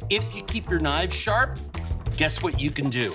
If you keep your knives sharp, guess what you can do?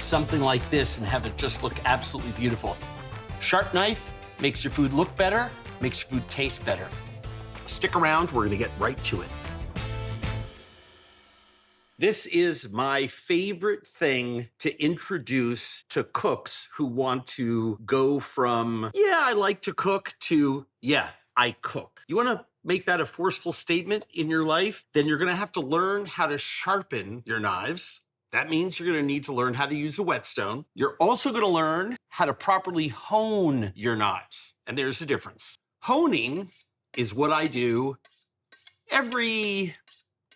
Something like this and have it just look absolutely beautiful. Sharp knife makes your food look better, makes your food taste better. Stick around, we're gonna get right to it. This is my favorite thing to introduce to cooks who want to go from, yeah, I like to cook, to, yeah, I cook. You wanna make that a forceful statement in your life? Then you're gonna have to learn how to sharpen your knives. That means you're gonna need to learn how to use a whetstone. You're also gonna learn how to properly hone your knives. And there's a difference. Honing is what I do every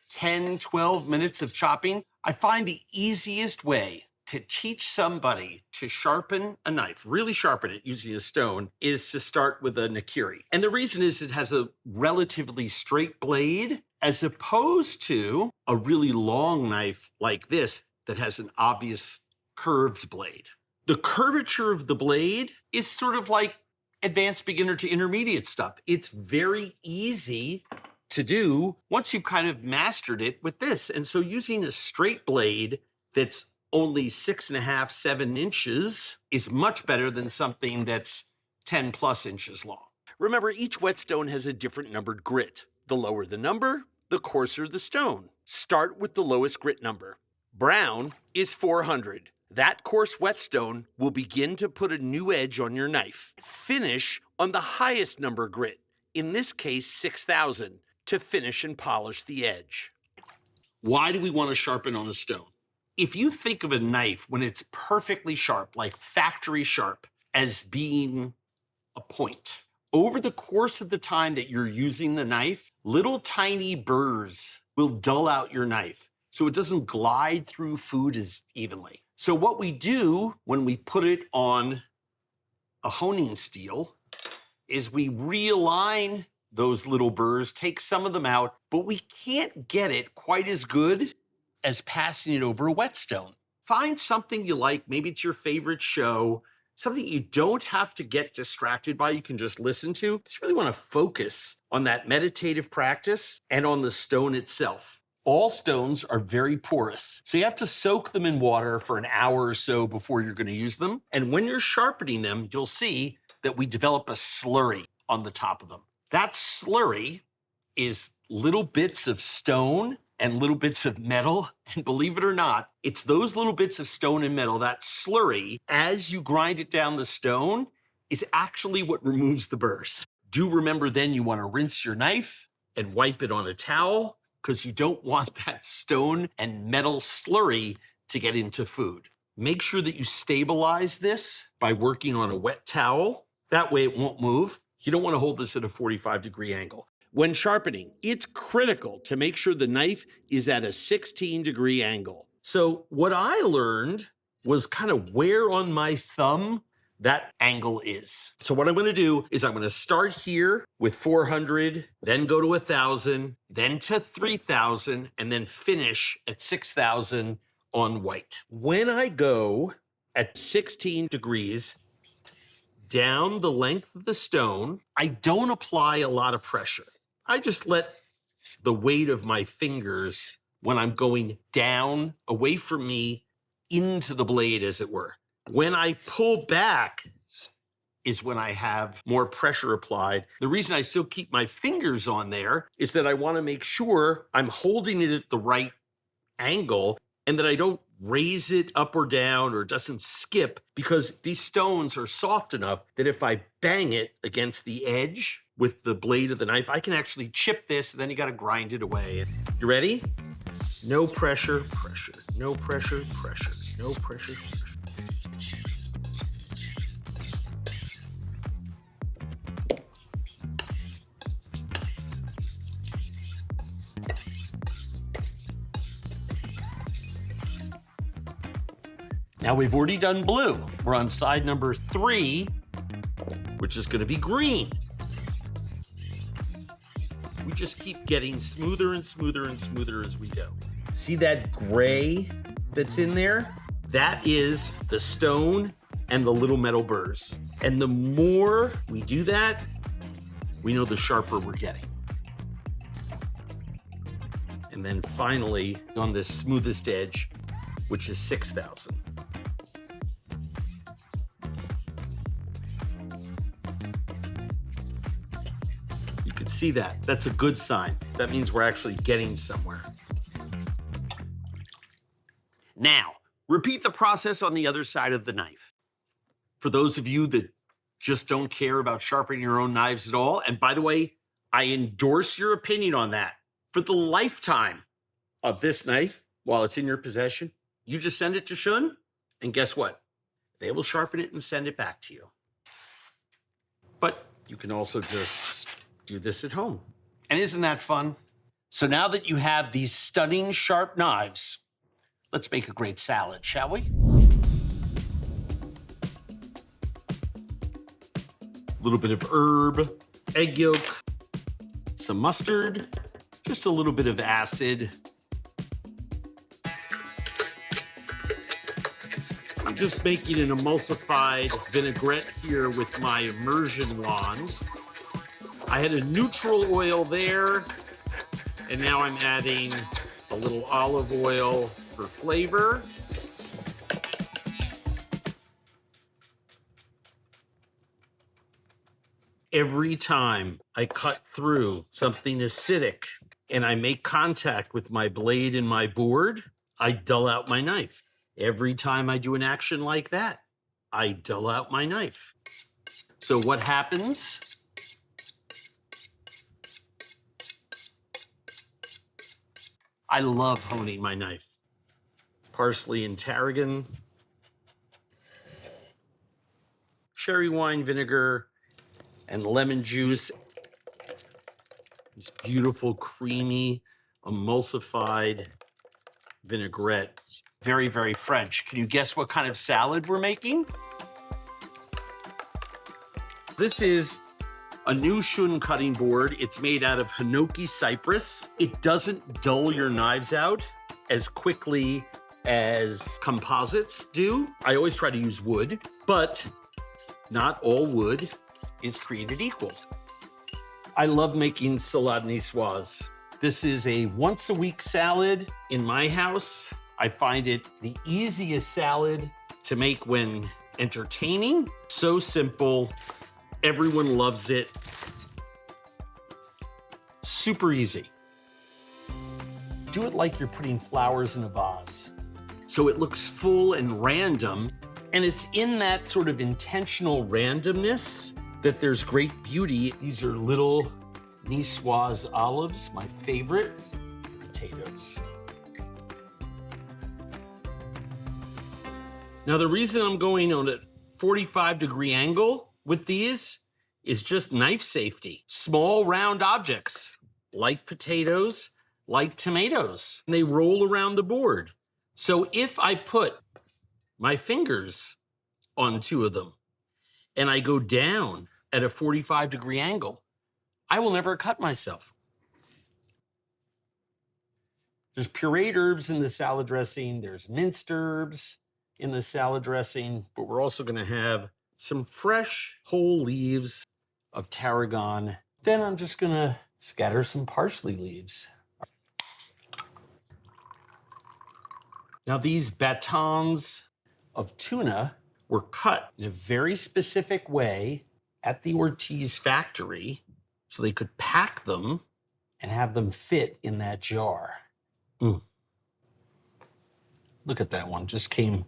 10, 12 minutes of chopping. I find the easiest way to teach somebody to sharpen a knife, really sharpen it using a stone, is to start with a niçoise. And the reason is it has a relatively straight blade as opposed to a really long knife like this that has an obvious curved blade. The curvature of the blade is sort of like advanced beginner to intermediate stuff. It's very easy to do once you've kind of mastered it with this. And so using a straight blade that's only 6.5, 7 inches is much better than something that's 10 plus inches long. Remember, each whetstone has a different numbered grit. The lower the number, the coarser the stone. Start with the lowest grit number. Brown is 400. That coarse whetstone will begin to put a new edge on your knife. Finish on the highest number grit, in this case 6,000, to finish and polish the edge. Why do we want to sharpen on a stone? If you think of a knife when it's perfectly sharp, like factory sharp, as being a point, over the course of the time that you're using the knife, little tiny burrs will dull out your knife so it doesn't glide through food as evenly. So what we do when we put it on a honing steel is we realign those little burrs, take some of them out, but we can't get it quite as good as passing it over a whetstone. Find something you like, maybe it's your favorite show, something you don't have to get distracted by, you can just listen to. Just really want to focus on that meditative practice and on the stone itself. All stones are very porous, so you have to soak them in water for an hour or so before you're going to use them. And when you're sharpening them, you'll see that we develop a slurry on the top of them. That slurry is little bits of stone and little bits of metal. And believe it or not, it's those little bits of stone and metal, that slurry, as you grind it down the stone, is actually what removes the burrs. Do remember then you want to rinse your knife and wipe it on a towel because you don't want that stone and metal slurry to get into food. Make sure that you stabilize this by working on a wet towel. That way it won't move. You don't want to hold this at a 45-degree angle. When sharpening, it's critical to make sure the knife is at a 16-degree angle. So what I learned was kind of where on my thumb that angle is. So what I'm going to do is I'm going to start here with 400, then go to 1,000, then to 3,000, and then finish at 6,000 on white. When I go at 16 degrees, down the length of the stone, I don't apply a lot of pressure. I just let the weight of my fingers, when I'm going down away from me into the blade, as it were. When I pull back is when I have more pressure applied. The reason I still keep my fingers on there is that I want to make sure I'm holding it at the right angle and that I don't raise it up or down or doesn't skip, because these stones are soft enough that if I bang it against the edge with the blade of the knife, I can actually chip this, and then you got to grind it away. You ready? No pressure, pressure, no pressure, pressure, no pressure, pressure. Now we've already done blue. We're on side number 3, which is going to be green. We just keep getting smoother and smoother and smoother as we go. See that gray that's in there? That is the stone and the little metal burrs. And the more we do that, we know the sharper we're getting. And then finally on this smoothest edge, which is 6,000. You can see that. That's a good sign. That means we're actually getting somewhere. Now, repeat the process on the other side of the knife. For those of you that just don't care about sharpening your own knives at all, and by the way, I endorse your opinion on that. For the lifetime of this knife, while it's in your possession, you just send it to Shun, and guess what? They will sharpen it and send it back to you. But you can also just do this at home. And isn't that fun? So now that you have these stunning sharp knives, let's make a great salad, shall we? A little bit of herb, egg yolk, some mustard, just a little bit of acid. I'm just making an emulsified vinaigrette here with my immersion wand. I had a neutral oil there, and now I'm adding a little olive oil for flavor. Every time I cut through something acidic and I make contact with my blade and my board, I dull out my knife. Every time I do an action like that, I dull out my knife. So what happens? I love honing my knife. Parsley and tarragon, cherry wine vinegar, and lemon juice. This beautiful, creamy, emulsified vinaigrette. Very, very French. Can you guess what kind of salad we're making? This is a new Shun cutting board. It's made out of Hinoki cypress. It doesn't dull your knives out as quickly as composites do. I always try to use wood, but not all wood is created equal. I love making salad niçoise. This is a once-a-week salad in my house. I find it the easiest salad to make when entertaining. So simple. Everyone loves it. Super easy. Do it like you're putting flowers in a vase. So it looks full and random, and it's in that sort of intentional randomness that there's great beauty. These are little niçoise olives, my favorite. Potatoes. Now the reason I'm going on a 45-degree angle with these is just knife safety. Small round objects, like potatoes, like tomatoes, and they roll around the board. So if I put my fingers on two of them and I go down at a 45-degree angle, I will never cut myself. There's pureed herbs in the salad dressing. There's minced herbs in the salad dressing, but we're also gonna have some fresh whole leaves of tarragon. Then I'm just gonna scatter some parsley leaves. Now these batons of tuna were cut in a very specific way at the Ortiz factory so they could pack them and have them fit in that jar. Look at that one, just came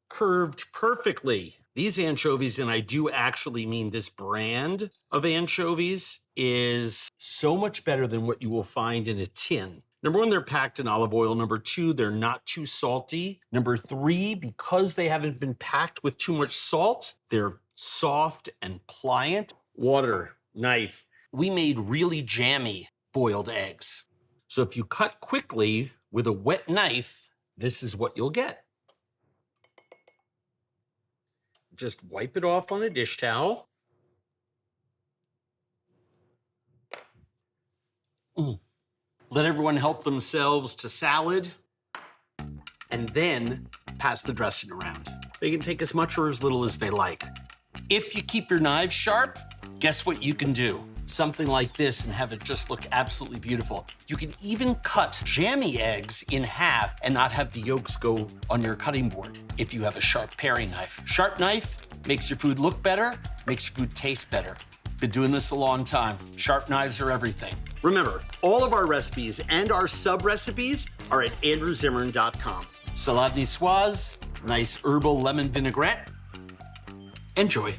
curved perfectly. These anchovies, and I do actually mean this brand of anchovies, is so much better than what you will find in a tin. Number one, they're packed in olive oil. Number two, they're not too salty. Number three, because they haven't been packed with too much salt, they're soft and pliant. Water, knife. We made really jammy boiled eggs. So if you cut quickly with a wet knife, this is what you'll get. Just wipe it off on a dish towel. Let everyone help themselves to salad, and then pass the dressing around. They can take as much or as little as they like. If you keep your knives sharp, guess what you can do? something like this and have it just look absolutely beautiful. You can even cut jammy eggs in half and not have the yolks go on your cutting board if you have a sharp paring knife. Sharp knife makes your food look better, makes your food taste better. Been doing this a long time. Sharp knives are everything. Remember, all of our recipes and our sub-recipes are at andrewzimmern.com. Salad niçoise, nice herbal lemon vinaigrette. Enjoy.